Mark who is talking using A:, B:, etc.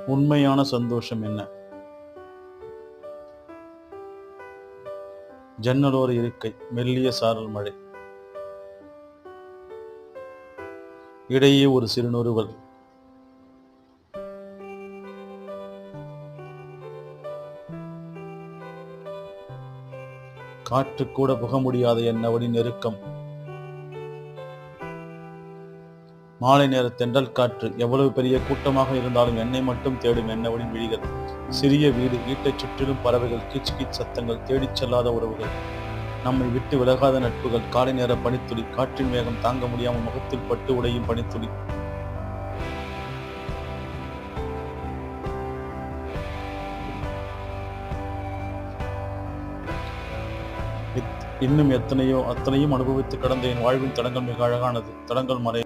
A: உண்மையான சந்தோஷம் என்ன? ஜன்னலோர இருக்கை, மெல்லிய சாரல் மழை, இடையே ஒரு சிறு நொறுவல். காற்று கூட புக முடியாத என் அவடி நெருக்கம். மாலை நேர தென்றல் காற்று எவ்வளவு பெரிய கூட்டமாக இருந்தாலும் என்னை மட்டும் தேடும் என்னவனின் விழிகள். சிறிய வீடு, வீட்டைச் சுற்றிலும் பறவைகள், கீச் கீச் சத்தங்கள், தேடிச் செல்லாத உறவுகள், நம்மை விட்டு விலகாத நட்புகள், காலை நேர பனித்துளி, காற்றின் வேகம் தாங்க முடியாமல் முகத்தில் பட்டு உடையும் பனித்துளி. இன்னும் அத்தனையும் அனுபவித்து கடந்த என் வாழ்வின் தடங்கள் மிக அழகானது. தடங்கள் மறை